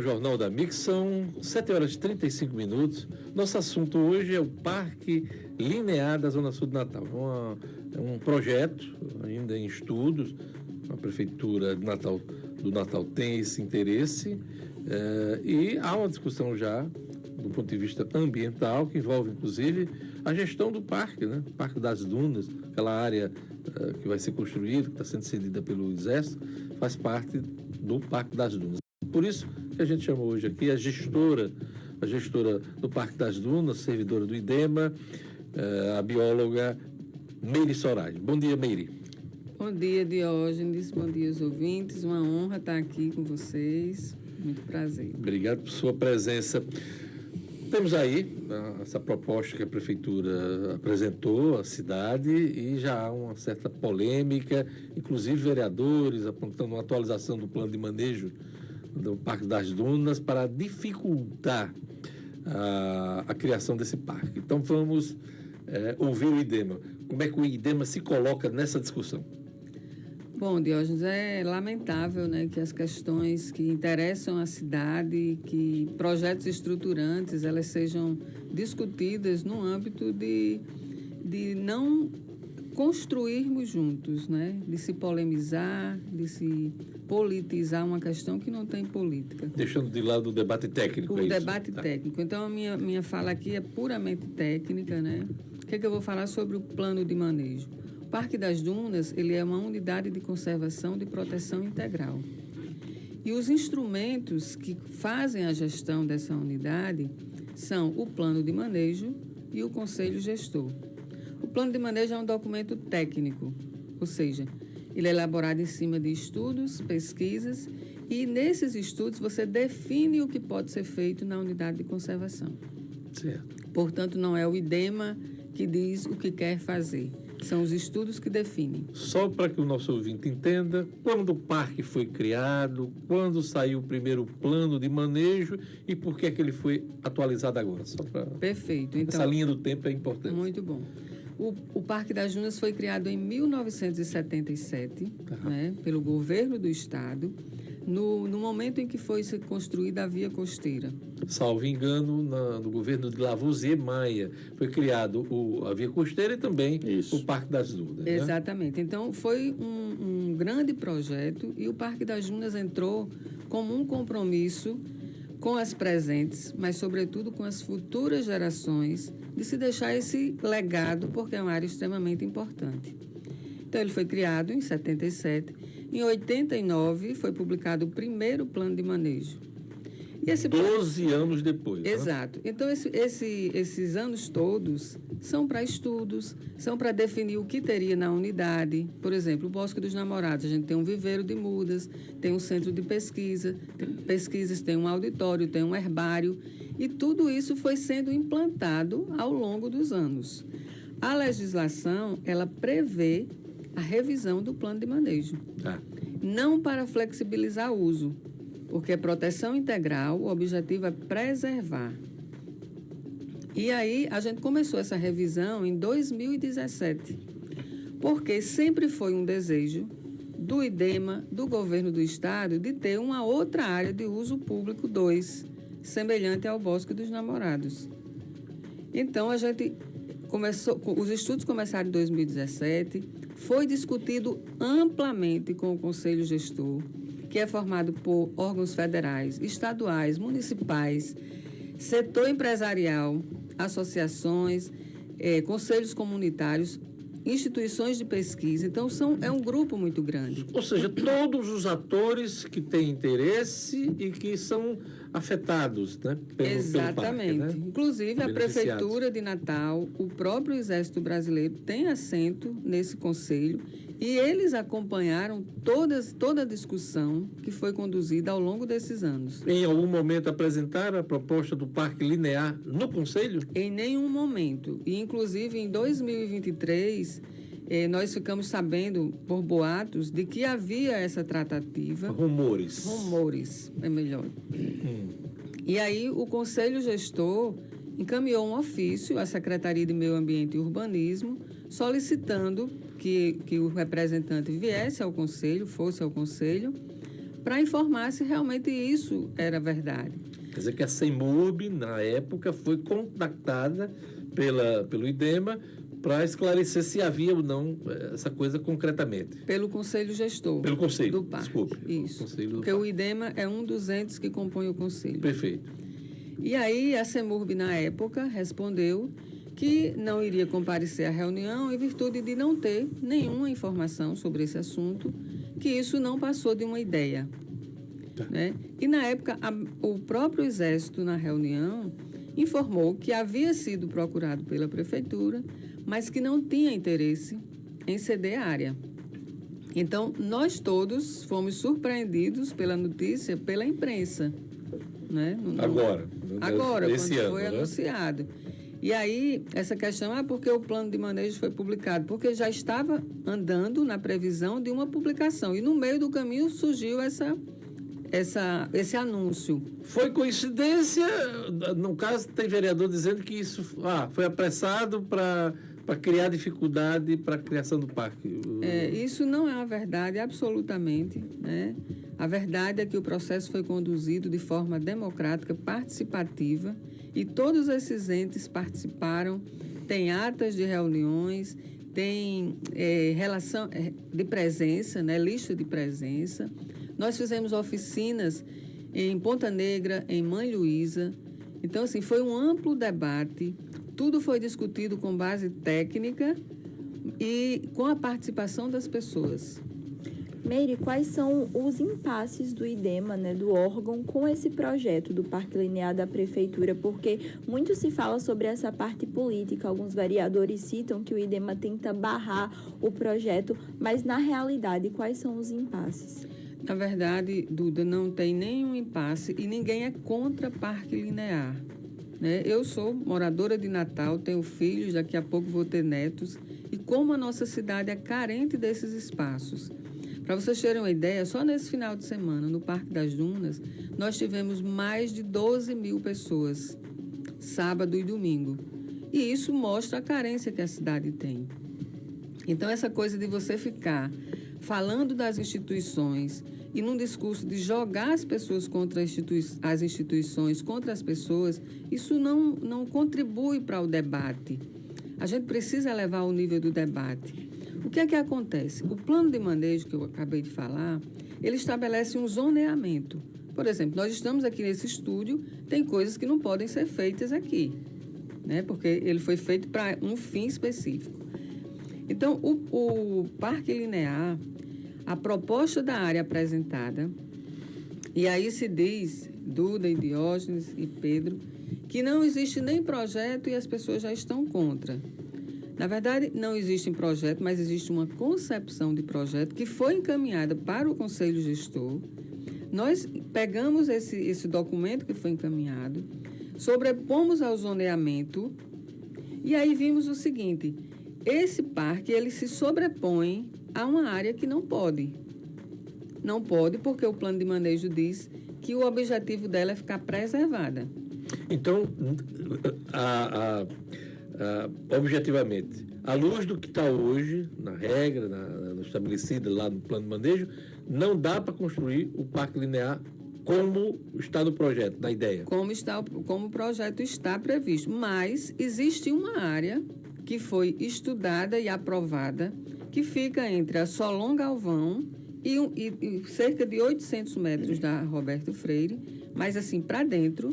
o Jornal da Mix, são 7h35. Nosso assunto hoje é o Parque Linear da Zona Sul de Natal. É um projeto ainda em estudos. A Prefeitura de Natal, do Natal tem esse interesse e há uma discussão já do ponto de vista ambiental, que envolve inclusive a gestão do parque, né? Parque das Dunas, aquela área que vai ser construída, que está sendo cedida pelo Exército, faz parte do Parque das Dunas. Por isso que a gente chamou hoje aqui a gestora do Parque das Dunas, servidora do IDEMA, a bióloga Meire Soraya. Bom dia, Meire. Bom dia, Diógenes. Bom dia, os ouvintes. Uma honra estar aqui com vocês. Muito prazer. Obrigado por sua presença. Temos aí essa proposta que a Prefeitura apresentou à cidade e já há uma certa polêmica, inclusive vereadores apontando uma atualização do plano de manejo do Parque das Dunas para dificultar a criação desse parque. Então vamos ouvir o IDEMA. Como é que o IDEMA se coloca nessa discussão? Bom, Diógenes, é lamentável, né, que as questões que interessam a cidade, que projetos estruturantes, elas sejam discutidas no âmbito de não construirmos juntos, né, de se polemizar, de se politizar uma questão que não tem política. Deixando de lado o debate técnico. O debate técnico. Então, a minha fala aqui é puramente técnica, né? O que eu vou falar sobre o plano de manejo? O Parque das Dunas, ele é uma unidade de conservação de proteção integral. E os instrumentos que fazem a gestão dessa unidade são o plano de manejo e o conselho gestor. O plano de manejo é um documento técnico, ou seja, ele é elaborado em cima de estudos, pesquisas, e nesses estudos você define o que pode ser feito na unidade de conservação. Certo. Portanto, não é o IDEMA que diz o que quer fazer. São os estudos que definem. Só para que o nosso ouvinte entenda, quando o parque foi criado, quando saiu o primeiro plano de manejo e por que é que ele foi atualizado agora? Só para... Perfeito. Então, essa linha do tempo é importante. Muito bom. O Parque das Dunas foi criado em 1977, né, pelo governo do estado, no momento em que foi construída a via costeira. Salvo engano, no governo de Lavoisier Maia, foi criado a via costeira e também o Parque das Dunas. Exatamente. Né? Então, foi um grande projeto e o Parque das Dunas entrou como um compromisso com as presentes, mas, sobretudo, com as futuras gerações, de se deixar esse legado, porque é uma área extremamente importante. Então, ele foi criado em 77. Em 89, foi publicado o primeiro plano de manejo. E esse 12 anos depois. Exato. Né? Então, esses anos todos são para estudos, são para definir o que teria na unidade. Por exemplo, o Bosque dos Namorados, a gente tem um viveiro de mudas, tem um centro de pesquisas, tem um auditório, tem um herbário, e tudo isso foi sendo implantado ao longo dos anos. A legislação, ela prevê a revisão do plano de manejo. Não para flexibilizar o uso, porque é proteção integral, o objetivo é preservar. E aí, a gente começou essa revisão em 2017, porque sempre foi um desejo do IDEMA, do governo do estado, de ter uma outra área de uso público 2, semelhante ao Bosque dos Namorados. Então, a gente começou, os estudos começaram em 2017, foi discutido amplamente com o Conselho Gestor, que é formado por órgãos federais, estaduais, municipais, setor empresarial, associações, conselhos comunitários, instituições de pesquisa. Então, é um grupo muito grande. Ou seja, todos os atores que têm interesse e que são afetados, né, Exatamente. Pelo parque, né? Inclusive, a Prefeitura de Natal, o próprio Exército Brasileiro tem assento nesse conselho e eles acompanharam toda a discussão que foi conduzida ao longo desses anos. Em algum momento apresentaram a proposta do Parque Linear no Conselho? Em nenhum momento. E, inclusive, em 2023, nós ficamos sabendo, por boatos, de que havia essa tratativa. Rumores, é melhor. E aí, o Conselho Gestor encaminhou um ofício à Secretaria de Meio Ambiente e Urbanismo, solicitando que o representante viesse ao Conselho, fosse ao Conselho, para informar se realmente isso era verdade. Quer dizer que a CEMURB, na época, foi contactada pelo IDEMA para esclarecer se havia ou não essa coisa concretamente. Pelo Conselho Gestor. Pelo Conselho, do Parque. desculpe. Isso. Conselho porque o IDEMA é um dos entes que compõe o Conselho. Perfeito. E aí a CEMURB, na época, respondeu que não iria comparecer à reunião em virtude de não ter nenhuma informação sobre esse assunto, que isso não passou de uma ideia. Tá. Né? E, na época, o próprio Exército, na reunião, informou que havia sido procurado pela Prefeitura, mas que não tinha interesse em ceder a área. Então, nós todos fomos surpreendidos pela notícia, pela imprensa. Né? Agora, esse quando ano, foi né? anunciado. E aí, essa questão, porque o plano de manejo foi publicado? Porque já estava andando na previsão de uma publicação. E no meio do caminho surgiu esse anúncio. Foi coincidência? No caso, tem vereador dizendo que isso foi apressado para criar dificuldade para a criação do parque. Isso não é uma verdade, absolutamente. Né? A verdade é que o processo foi conduzido de forma democrática, participativa, e todos esses entes participaram, tem atas de reuniões, tem relação de presença, né? Lista de presença. Nós fizemos oficinas em Ponta Negra, em Mãe Luísa. Então, assim, foi um amplo debate, tudo foi discutido com base técnica e com a participação das pessoas. Meire, quais são os impasses do IDEMA, né, do órgão, com esse projeto do Parque Linear da Prefeitura? Porque muito se fala sobre essa parte política, alguns vereadores citam que o IDEMA tenta barrar o projeto, mas, na realidade, quais são os impasses? Na verdade, Duda, não tem nenhum impasse e ninguém é contra Parque Linear. Né? Eu sou moradora de Natal, tenho filhos, daqui a pouco vou ter netos, e como a nossa cidade é carente desses espaços. Para vocês terem uma ideia, só nesse final de semana, no Parque das Dunas, nós tivemos mais de 12 mil pessoas, sábado e domingo. E isso mostra a carência que a cidade tem. Então, essa coisa de você ficar falando das instituições e num discurso de jogar as pessoas contra as instituições, contra as pessoas, isso não contribui para o debate. A gente precisa elevar o nível do debate. O que é que acontece? O plano de manejo que eu acabei de falar, ele estabelece um zoneamento. Por exemplo, nós estamos aqui nesse estúdio, tem coisas que não podem ser feitas aqui, né? Porque ele foi feito para um fim específico. Então, o Parque Linear, a proposta da área apresentada, e aí se diz, Duda e Diógenes e Pedro, que não existe nem projeto e as pessoas já estão contra. Na verdade, não existe um projeto, mas existe uma concepção de projeto que foi encaminhada para o Conselho Gestor. Nós pegamos esse documento que foi encaminhado, sobrepomos ao zoneamento e aí vimos o seguinte: esse parque ele se sobrepõe a uma área que não pode. Não pode porque o plano de manejo diz que o objetivo dela é ficar preservada. Então, objetivamente, à luz do que está hoje, na regra, no estabelecida lá no plano de manejo, não dá para construir o Parque Linear como está no projeto, na ideia. Como o projeto está previsto. Mas existe uma área que foi estudada e aprovada, que fica entre a Solon Galvão e cerca de 800 metros da Roberto Freire, mas assim, para dentro...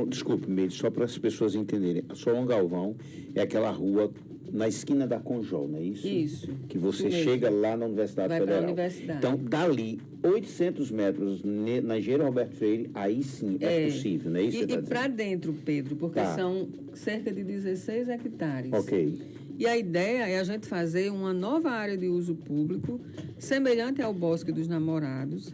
Desculpe, Meire, só para as pessoas entenderem. A Solon Galvão é aquela rua na esquina da Conjol, não é isso? Isso. Que você isso chega lá na Universidade Vai Federal. Para a universidade. Então, dali, 800 metros na engenheiro Roberto Freire, aí sim é possível, não é isso? E para dentro, Pedro, porque são cerca de 16 hectares. Ok. E a ideia é a gente fazer uma nova área de uso público, semelhante ao Bosque dos Namorados,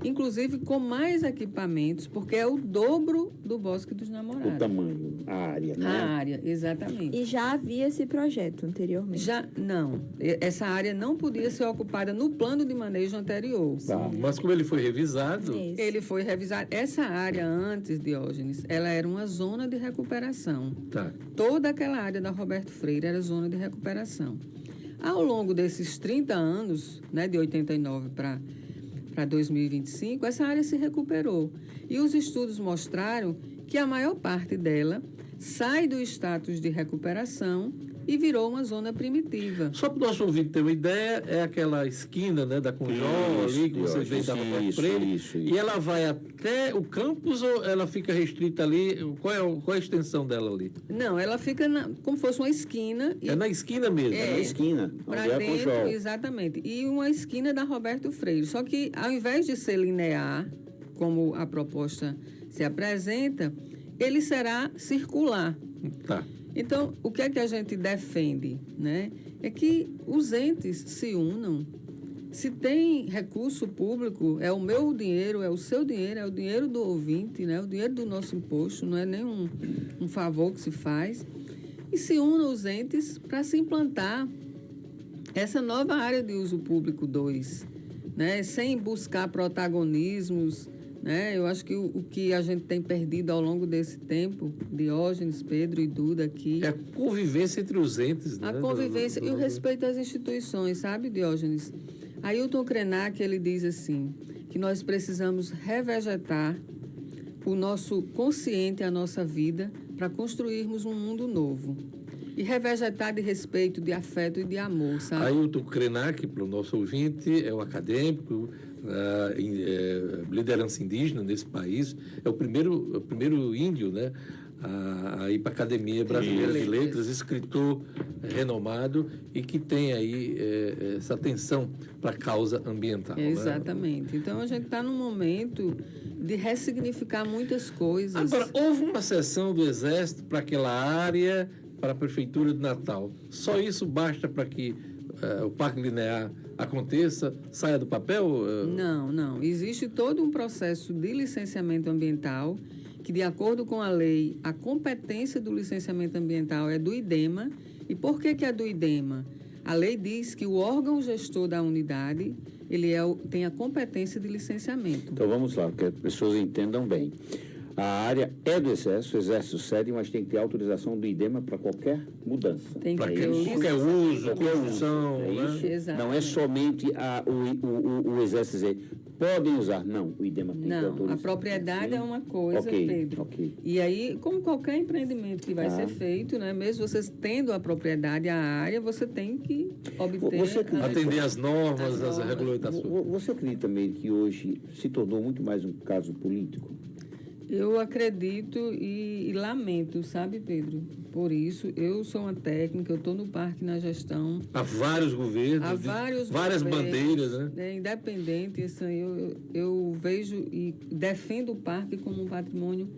inclusive com mais equipamentos, porque é o dobro do Bosque dos Namorados. O tamanho, a área, né? A área, exatamente. E já havia esse projeto anteriormente? Não. Essa área não podia ser ocupada no plano de manejo anterior. Tá. Mas como ele foi revisado... Isso. Ele foi revisado. Essa área antes, Diógenes, ela era uma zona de recuperação. Tá. Toda aquela área da Roberto Freire era zona de recuperação. Ao longo desses 30 anos, né, de 89 para para 2025, essa área se recuperou. E os estudos mostraram que a maior parte dela sai do status de recuperação e virou uma zona primitiva. Só para o nosso ouvinte ter uma ideia, é aquela esquina, né, da Conjol, ali que você vem da Roberto Freire, e ela vai até o campus ou ela fica restrita ali? Qual é a extensão dela ali? Não, ela fica como se fosse uma esquina. É na esquina mesmo? É na esquina, onde é a Dentro, Conjol. exatamente. E uma esquina da Roberto Freire. Só que, ao invés de ser linear, como a proposta se apresenta, ele será circular. Tá. Então, o que é que a gente defende, né? É que os entes se unam. Se tem recurso público, é o meu dinheiro, é o seu dinheiro, é o dinheiro do ouvinte, né? O dinheiro do nosso imposto, não é nem um favor que se faz. E se unam os entes para se implantar essa nova área de uso público 2, né? Sem buscar protagonismos, né? Eu acho que o que a gente tem perdido ao longo desse tempo, Diógenes, Pedro e Duda aqui... É a convivência entre os entes, né? A convivência e o respeito às instituições, sabe, Diógenes? Ailton Krenak, ele diz assim, que nós precisamos revegetar o nosso consciente, a nossa vida, para construirmos um mundo novo. E revegetar de respeito, de afeto e de amor, sabe? Ailton Krenak, para o nosso ouvinte, é o acadêmico, liderança indígena nesse país, é o primeiro índio, né, a ir para a Academia Brasileira de Letras, escritor renomado e que tem aí essa atenção para a causa ambiental. Exatamente. Né? Então, a gente está num momento de ressignificar muitas coisas. Agora, houve uma sessão do Exército para aquela área, para a Prefeitura de Natal. Só isso basta para que o Parque Linear aconteça, saia do papel? Não. Existe todo um processo de licenciamento ambiental que, de acordo com a lei, a competência do licenciamento ambiental é do IDEMA. E por que é do IDEMA? A lei diz que o órgão gestor da unidade tem a competência de licenciamento. Então vamos lá, que as pessoas entendam bem. A área é do Exército, o Exército cede, mas tem que ter autorização do IDEMA para qualquer mudança. Tem que Para ter qualquer uso, construção. É né? isso? Exatamente. Não é somente o Exército dizer, podem usar. Não, o IDEMA tem que ter Não, autorização. a propriedade é uma coisa, Ok, Pedro. ok. E aí, como qualquer empreendimento que vai ser feito, né, mesmo vocês tendo a propriedade, a área, você tem que obter... Você acredita- Atender às normas, As às normas. regulamentações. Você acredita também que hoje se tornou muito mais um caso político? Eu acredito e lamento, sabe, Pedro? Por isso, eu sou uma técnica, eu estou no parque na gestão. Há vários governos, Há várias bandeiras, né? Independente, assim, eu vejo e defendo o parque como um patrimônio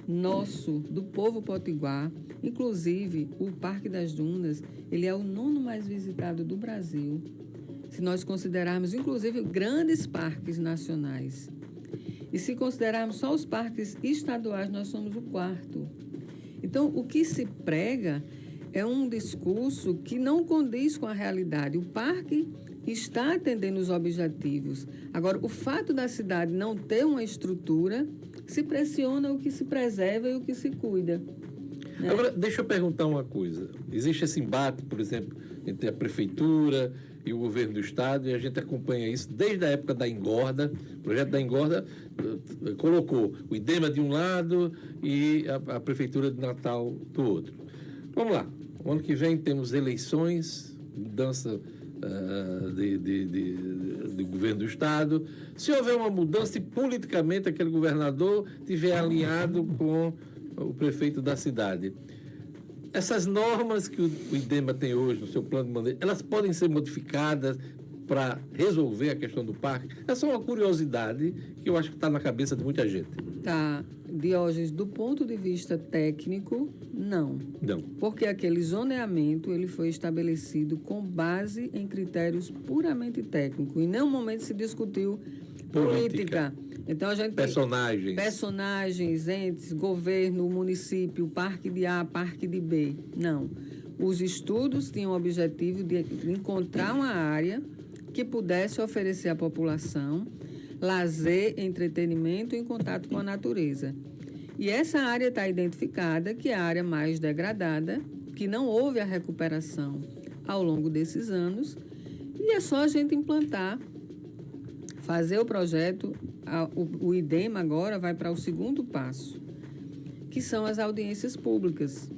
nosso, do povo potiguar. Inclusive, o Parque das Dunas, ele é o 9º mais visitado do Brasil. Se nós considerarmos, inclusive, grandes parques nacionais. E se considerarmos só os parques estaduais, nós somos o 4º. Então, o que se prega é um discurso que não condiz com a realidade. O parque está atendendo os objetivos. Agora, o fato da cidade não ter uma estrutura, se pressiona o que se preserva e o que se cuida. Né? Agora, deixa eu perguntar uma coisa. Existe esse embate, por exemplo, entre a Prefeitura e o governo do Estado, e a gente acompanha isso desde a época da engorda. O projeto da engorda colocou o IDEMA de um lado e a Prefeitura de Natal do outro. Vamos lá. O ano que vem temos eleições, mudança do governo do Estado. Se houver uma mudança e politicamente aquele governador estiver alinhado com o prefeito da cidade, essas normas que o IDEMA tem hoje no seu plano de manejo, elas podem ser modificadas para resolver a questão do parque? Essa é uma curiosidade que eu acho que está na cabeça de muita gente. Tá, Diógenes, do ponto de vista técnico, não. Não. Porque aquele zoneamento ele foi estabelecido com base em critérios puramente técnicos. Em nenhum momento se discutiu política. Então, a gente tem personagens, entes, governo, município, parque de A, parque de B. Não. Os estudos tinham o objetivo de encontrar uma área que pudesse oferecer à população lazer, entretenimento em contato com a natureza. E essa área está identificada, que é a área mais degradada, que não houve a recuperação ao longo desses anos, e é só a gente implantar fazer o projeto, o IDEMA agora vai para o segundo passo, que são as audiências públicas,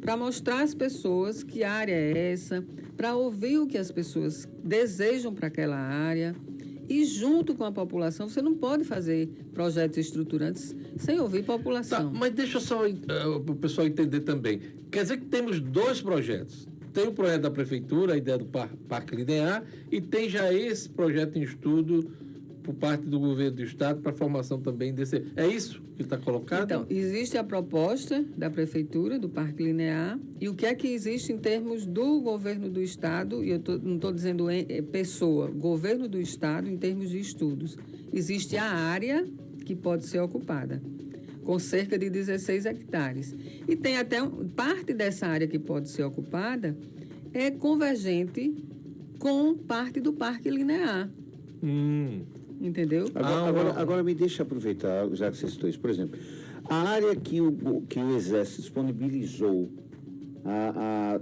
para mostrar às pessoas que área é essa, para ouvir o que as pessoas desejam para aquela área. E junto com a população, você não pode fazer projetos estruturantes sem ouvir Tá, população. mas deixa só o pessoal entender também. Quer dizer que temos dois projetos. Tem o projeto da Prefeitura, a ideia do Parque Linear, e tem já esse projeto em estudo por parte do governo do Estado para a formação também desse... É isso que está colocado? Então, existe a proposta da Prefeitura, do Parque Linear, e o que é que existe em termos do governo do Estado, e eu não estou dizendo pessoa, governo do Estado em termos de estudos. Existe a área que pode ser ocupada, com cerca de 16 hectares. E tem até parte dessa área que pode ser ocupada é convergente com parte do Parque Linear. Entendeu? Agora me deixa aproveitar, já que você citou isso. Por exemplo, a área que o Exército disponibilizou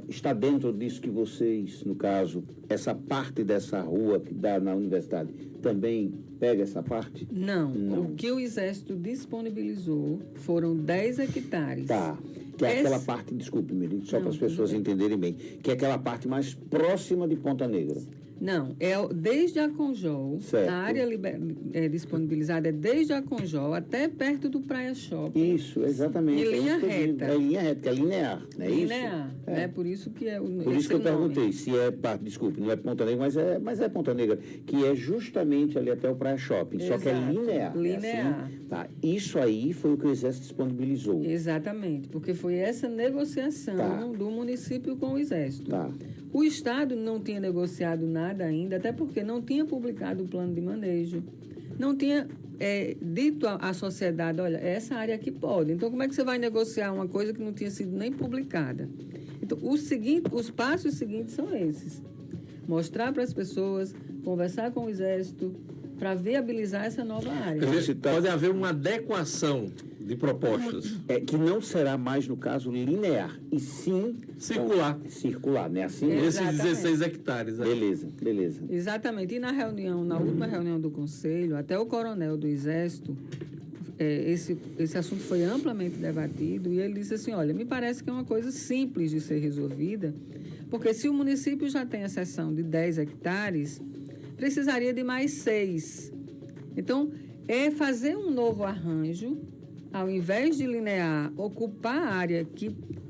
está dentro disso que vocês, no caso, essa parte dessa rua que dá na universidade, também pega essa parte? Não. O que o Exército disponibilizou foram 10 hectares. Tá. Que é aquela parte, desculpe-me, só para as pessoas entenderem bem, que é aquela parte mais próxima de Ponta Negra. Não, desde a Conjol, Certo. a área disponibilizada é desde a Conjol até perto do Praia Shopping. Isso, exatamente. Em linha isso que eu digo. reta. É linha reta, que é linear, não é isso? Linear, né? Por isso que é o Por isso que eu esse nome. perguntei se é parte, desculpe, não é Ponta Negra, mas é Ponta Negra, que é justamente ali até o Praia Shopping, só que é Exato, linear. é linear. assim? Tá. Isso aí foi o que o Exército disponibilizou. Exatamente, porque foi essa negociação Tá. do município com o Exército. Tá. O Estado não tinha negociado nada ainda, até porque não tinha publicado o plano de manejo. Não tinha dito à sociedade, olha, essa área aqui pode. Então, como é que você vai negociar uma coisa que não tinha sido nem publicada? Então, os passos seguintes são esses. Mostrar para as pessoas, conversar com o Exército, para viabilizar essa nova área. Quer dizer, pode haver uma adequação de propostas. É que não será mais, no caso, linear, e sim... Circular, né? Assim, Esses Exatamente. 16 hectares. Né? Beleza. Exatamente. E na última reunião do Conselho, até o coronel do Exército, esse assunto foi amplamente debatido e ele disse assim, olha, me parece que é uma coisa simples de ser resolvida, porque se o município já tem a seção de 10 hectares, precisaria de mais 6. Então, é fazer um novo arranjo, ao invés de linear, ocupar a área que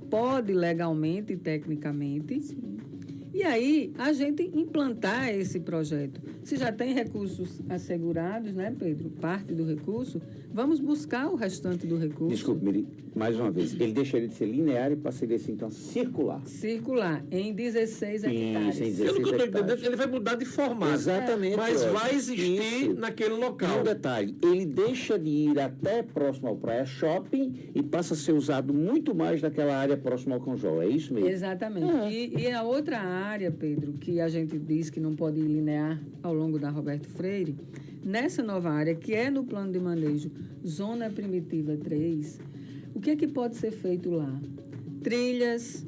pode legalmente e tecnicamente, e aí a gente implantar esse projeto. Se já tem recursos assegurados, né, Pedro? Parte do recurso, vamos buscar o restante do recurso. Desculpe-me, mais uma vez. Ele deixaria de ser linear e passaria assim, então, circular. Circular em 16 hectares. Isso, em 16 Pelo que eu estou hectares. entendendo, ele vai mudar de formato. Exatamente. Mas Olha, vai existir isso. naquele E local. um detalhe, ele deixa de ir até próximo ao Praia Shopping e passa a ser usado muito mais naquela área próxima ao Conjol. É isso mesmo? Exatamente. E a outra área, Pedro, que a gente diz que não pode ir linear ao longo da Roberto Freire, nessa nova área, que é no plano de manejo Zona Primitiva 3, o que é que pode ser feito lá? Trilhas,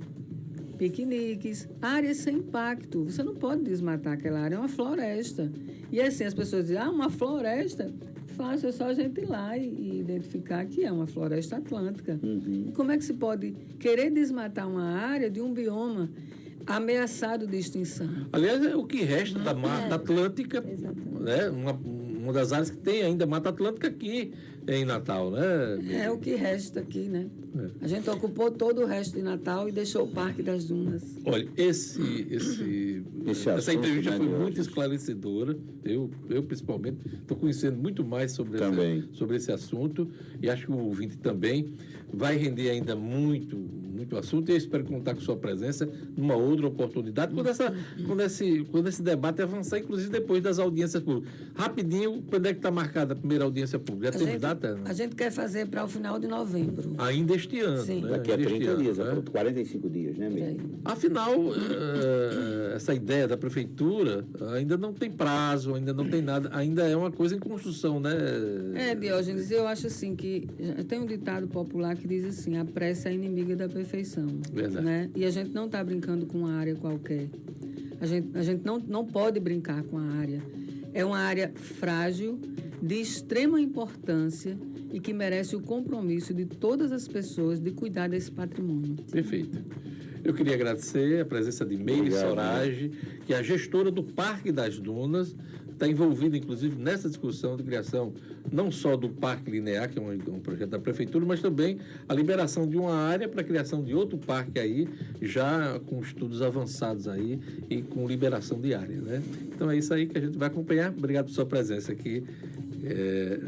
piqueniques, áreas sem impacto. Você não pode desmatar aquela área, é uma floresta. E assim, as pessoas dizem, uma floresta? Fácil, é só a gente ir lá e identificar que é uma floresta atlântica. E como é que se pode querer desmatar uma área de um bioma ameaçado de extinção? Aliás, é o que resta da Mata Atlântica, né? Uma das áreas que tem ainda Mata Atlântica aqui em Natal, né? É o que resta aqui, né? A gente ocupou todo o resto de Natal e deixou o Parque das Dunas. Olha, essa assunto, entrevista né, foi de muito hoje. esclarecedora. Eu principalmente, estou conhecendo muito mais sobre esse assunto e acho que o ouvinte também vai render ainda muito assunto e eu espero contar com sua presença numa outra oportunidade, quando esse debate avançar, inclusive depois das audiências públicas. Rapidinho, quando é que está marcada a primeira audiência pública? Já temos data? Né? A gente quer fazer para o final de novembro. Ainda este ano. Sim. Né? Daqui a Ainda 30 este dias, ano, né? 45 dias, né, Por aí. mesmo? Afinal, essa ideia da prefeitura ainda não tem prazo, ainda não tem nada, ainda é uma coisa em construção, né? Diógenes, eu acho assim que tem um ditado popular que diz assim, a pressa é inimiga da perfeição. Verdade. Né? E a gente não está brincando com uma área qualquer. A gente não pode brincar com a área. É uma área frágil, de extrema importância e que merece o compromisso de todas as pessoas de cuidar desse patrimônio. Perfeito. Eu queria agradecer a presença de Meire Obrigado, Sorage, que é a gestora do Parque das Dunas, está envolvida, inclusive, nessa discussão de criação não só do Parque Linear, que é um projeto da Prefeitura, mas também a liberação de uma área para a criação de outro parque aí, já com estudos avançados aí e com liberação de área, né? Então é isso aí que a gente vai acompanhar. Obrigado por sua presença aqui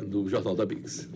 no Jornal da Bix.